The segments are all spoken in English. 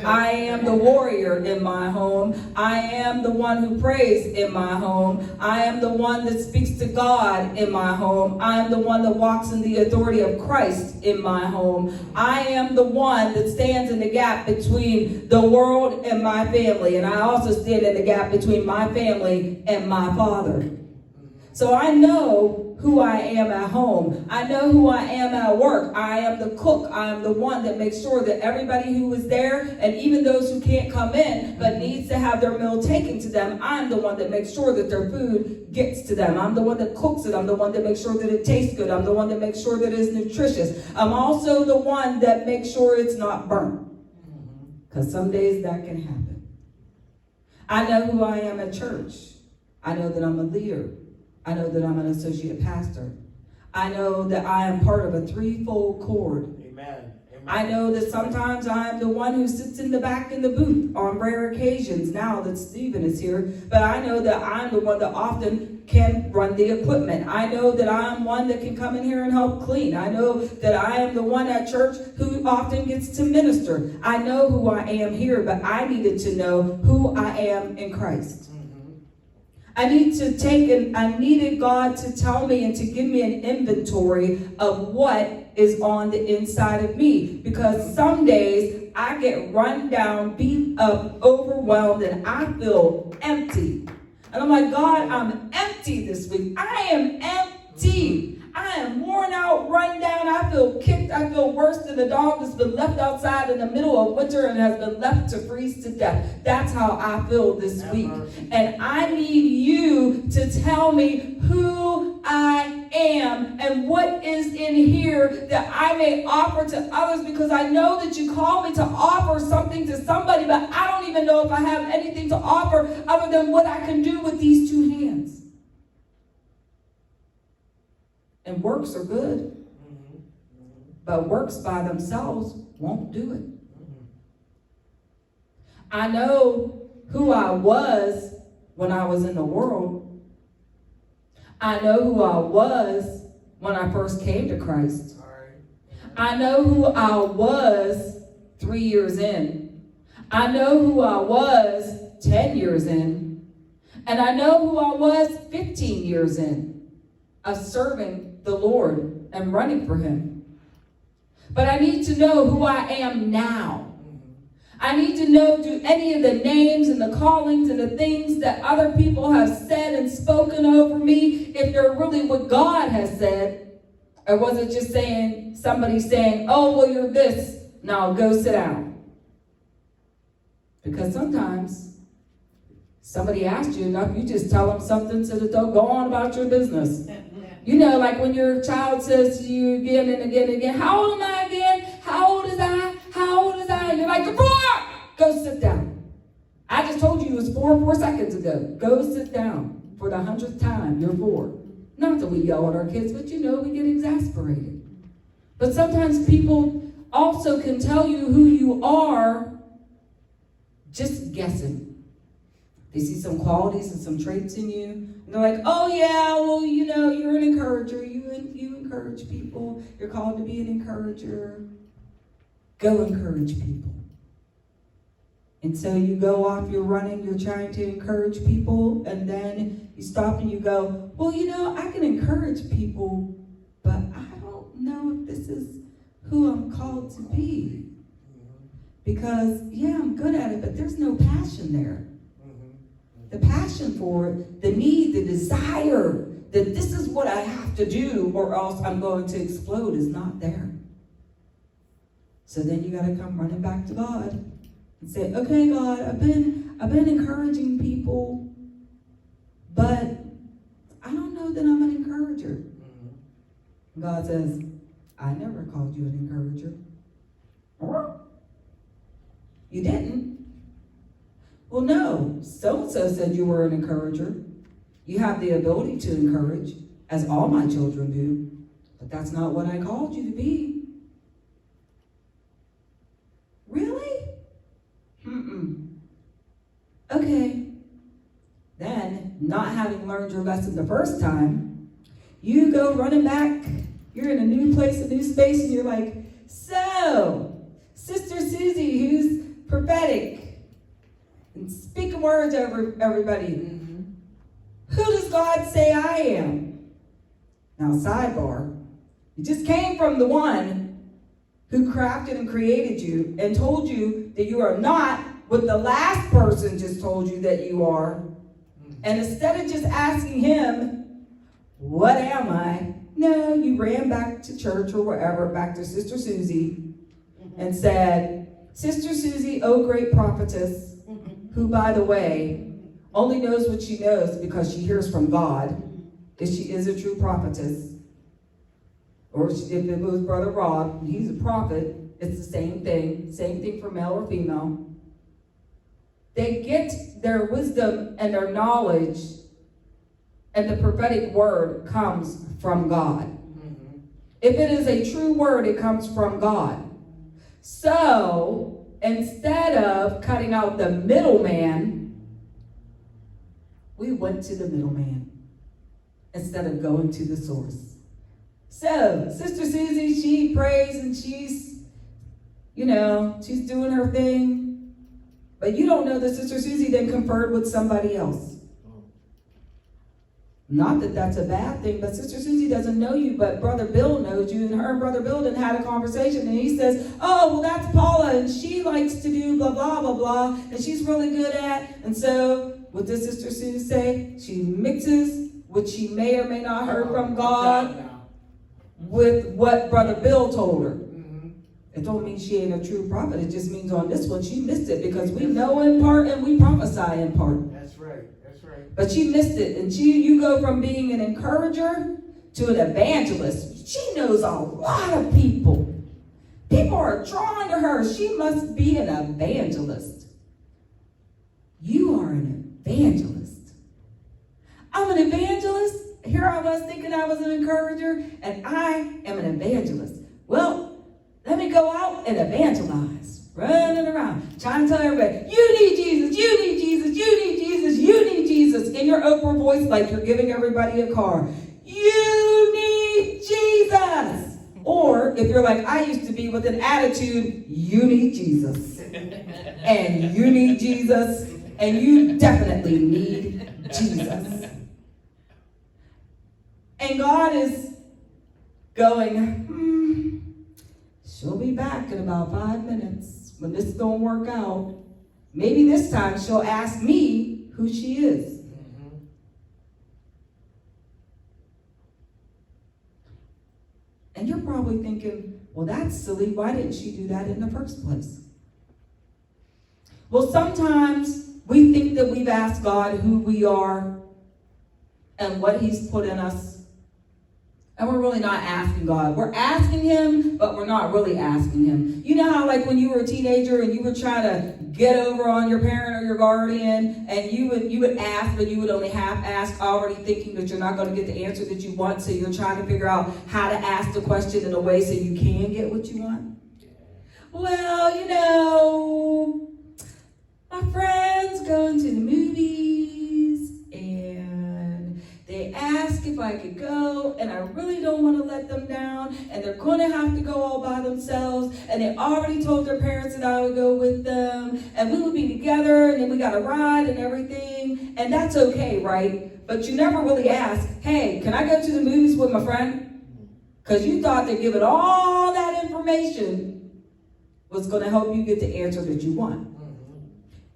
I am the warrior in my home. I am the one who prays in my home. I am the one that speaks to God in my home. I am the one that walks in the authority of Christ in my home. I am the one that stands in the gap between the world and my family. And I also stand in the gap between my family and my Father. So I know who I am at home. I know who I am at work. I am the cook. I am the one that makes sure that everybody who is there, and even those who can't come in but needs to have their meal taken to them, I'm the one that makes sure that their food gets to them. I'm the one that cooks it. I'm the one that makes sure that it tastes good. I'm the one that makes sure that it's nutritious. I'm also the one that makes sure it's not burnt. Because some days that can happen. I know who I am at church. I know that I'm a leader. I know that I'm an associate pastor. I know that I am part of a threefold cord. Amen. Amen. I know that sometimes I am the one who sits in the back in the booth on rare occasions now that Stephen is here. But I know that I'm the one that often can run the equipment. I know that I'm one that can come in here and help clean. I know that I am the one at church who often gets to minister. I know who I am here, but I needed to know who I am in Christ. I needed God to tell me and to give me an inventory of what is on the inside of me. Because some days I get run down, beat up, overwhelmed, and I feel empty. And I'm like, God, I'm empty this week. I am empty. I am worn out, run down. I feel kicked. I feel worse than a dog that's been left outside in the middle of winter and has been left to freeze to death. That's how I feel this week. And I need you to tell me who I am and what is in here that I may offer to others, because I know that you call me to offer something to somebody, but I don't even know if I have anything to offer other than what I can do with these two hands. And works are good, but works by themselves won't do it. I know who I was when I was in the world. I know who I was when I first came to Christ. I know who I was 3 years in. I know who I was 10 years in. And I know who I was 15 years in of serving the Lord and running for him. But I need to know who I am now. I need to know, do any of the names and the callings and the things that other people have said and spoken over me, if they're really what God has said, or was it just somebody saying, oh, well, you're this, now go sit down. Because sometimes somebody asks you enough, you just tell them something so that they'll go on about your business. You know, like when your child says to you again and again and again, how old am I again? How old is I? How old is I? And you're like, 4! Go sit down. I just told you it was 4 seconds ago. Go sit down for the 100th time. You're 4. Not that we yell at our kids, but you know, we get exasperated. But sometimes people also can tell you who you are just guessing. They see some qualities and some traits in you. And they're like, oh yeah, well, you know, you're an encourager. You encourage people. You're called to be an encourager. Go encourage people. And so you go off, you're running, you're trying to encourage people, and then you stop and you go, well, you know, I can encourage people, but I don't know if this is who I'm called to be. Because, yeah, I'm good at it, but there's no passion there. The passion for it, the need, the desire that this is what I have to do or else I'm going to explode is not there. So then you got to come running back to God and say, okay, God, I've been encouraging people, but I don't know that I'm an encourager. God says, I never called you an encourager. You didn't. Well, no, so-and-so said you were an encourager. You have the ability to encourage, as all my children do, but that's not what I called you to be. Really? Okay. Then, not having learned your lesson the first time, you go running back. You're in a new place, a new space, and you're like, so, Sister Susie, who's prophetic, words, everybody. Who does God say I am? Now, sidebar. You just came from the one who crafted and created you and told you that you are not what the last person just told you that you are. And instead of just asking him, what am I? No, you ran back to church or wherever, back to Sister Susie, and said, Sister Susie, oh great prophetess, who, by the way, only knows what she knows because she hears from God, if she is a true prophetess. Or if it was Brother Rob, he's a prophet, it's the same thing for male or female. They get their wisdom and their knowledge, and the prophetic word comes from God. If it is a true word, it comes from God. So, instead of cutting out the middleman, we went to the middleman instead of going to the source. So, Sister Susie, she prays and she's doing her thing. But you don't know that Sister Susie then conferred with somebody else. Not that that's a bad thing, but Sister Susie doesn't know you, but Brother Bill knows you, and her and Brother Bill done had a conversation, and he says, oh, well, that's Paula, and she likes to do blah, blah, blah, blah, and she's really good at, and so what does Sister Susie say? She mixes what she may or may not heard from God with what Brother Bill told her. It don't mean she ain't a true prophet. It just means on this one she missed it, because we know in part and we prophesy in part. That's right. That's right. But she missed it, and you go from being an encourager to an evangelist. She knows a lot of people. People are drawn to her. She must be an evangelist. You are an evangelist. I'm an evangelist. Here I was thinking I was an encourager, and I am an evangelist. Well, let me go out and evangelize. Running around, trying to tell everybody, you need Jesus, you need Jesus, you need Jesus, you need Jesus. In your Oprah voice, like you're giving everybody a car. You need Jesus. Or if you're like I used to be, with an attitude, you need Jesus. And you need Jesus. And you definitely need Jesus. And God is going, she'll be back in about 5 minutes. When this don't work out, maybe this time she'll ask me who she is. And you're probably thinking, well, that's silly. Why didn't she do that in the first place? Well, sometimes we think that we've asked God who we are and what he's put in us. And we're really not asking God. We're asking him, but we're not really asking him. You know how, like, when you were a teenager and you were trying to get over on your parent or your guardian, and you would ask, but you would only half ask, already thinking that you're not going to get the answer that you want, so you're trying to figure out how to ask the question in a way so you can get what you want? Well, my friend's going to the movies, and they ask if I could go, and I really don't want to let them down, and they're going to have to go all by themselves, and they already told their parents that I would go with them, and we would be together, and then we got a ride and everything, and that's okay, right? But you never really ask, hey, can I go to the movies with my friend? Because you thought that giving all that information was going to help you get the answer that you want.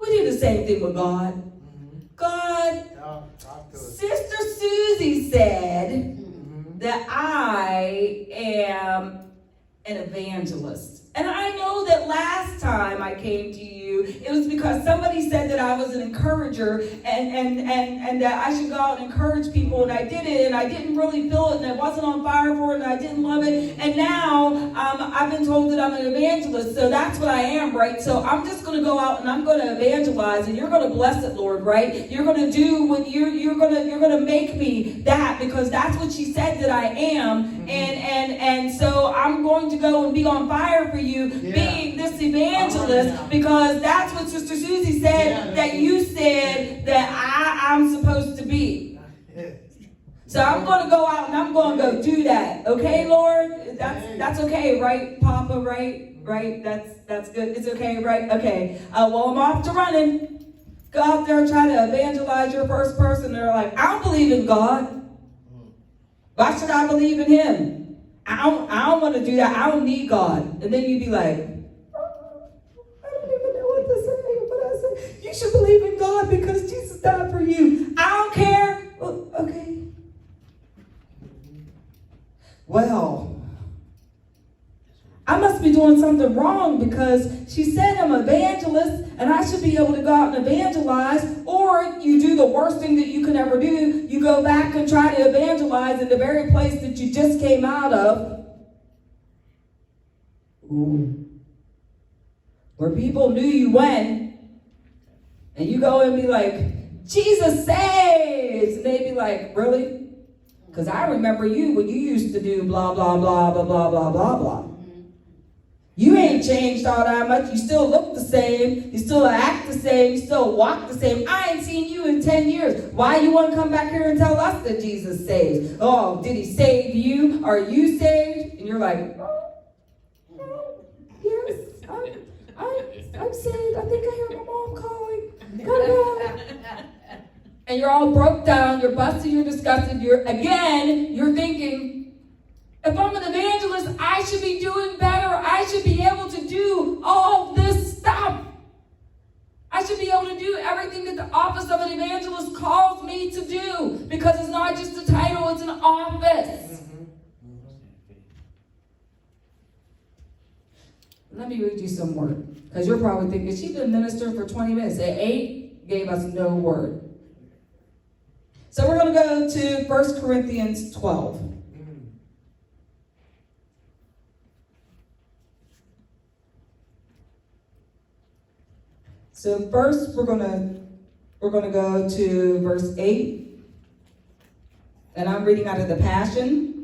We do the same thing with God. God, Sister Susie said that I am an evangelist. And I know that last time I came to you, it was because somebody said that I was an encourager and that I should go out and encourage people, and I did it, and I didn't really feel it, and I wasn't on fire for it, and I didn't love it. And now I've been told that I'm an evangelist, so that's what I am, right? So I'm just going to go out and I'm going to evangelize, and you're going to bless it, Lord, right? You're going to do what you're going to make me that, because that's what she said that I am, and so I'm going to go and be on fire for you, being this evangelist, because that's what Sister Susie said that you said that I'm supposed to be. So I'm going to go out and I'm going to go do that. Okay, Lord? That's okay, right, Papa? Right? That's good. It's okay, right? Okay. Well, I'm off to running. go out there and try to evangelize your first person. They're like, I don't believe in God. Why should I believe in him? I don't want to do that. I don't need God. And then you'd be like, I don't even know what to say. But I say, you should believe in God because Jesus died for you. I don't care. Well, okay. Well, I must be doing something wrong because she said I'm an evangelist and I should be able to go out and evangelize. Or you do the worst thing that you can ever do. You go back and try to evangelize in the very place that you just came out of. Ooh. Where people knew you went. And you go and be like, Jesus saves. And they'd be like, really? Because I remember you when you used to do blah, blah, blah, blah, blah, blah, blah, blah. You ain't changed all that much. You still look the same. You still act the same. You still walk the same. I ain't seen you in 10 years. Why you want to come back here and tell us that Jesus saves? Oh, did he save you? Are you saved? And you're like, yes, I'm saved. I think I hear my mom calling. Come on. And you're all broke down. You're busted. You're disgusted. You're thinking, if I'm an evangelist, I should be doing better. I should be able to do all this stuff. I should be able to do everything that the office of an evangelist calls me to do. Because it's not just a title, it's an office. Let me read you some word. Because you're probably thinking, she's been ministering for 20 minutes. At 8, gave us no word. So we're going to go to 1 Corinthians 12. So first we're gonna go to verse 8, and I'm reading out of the Passion.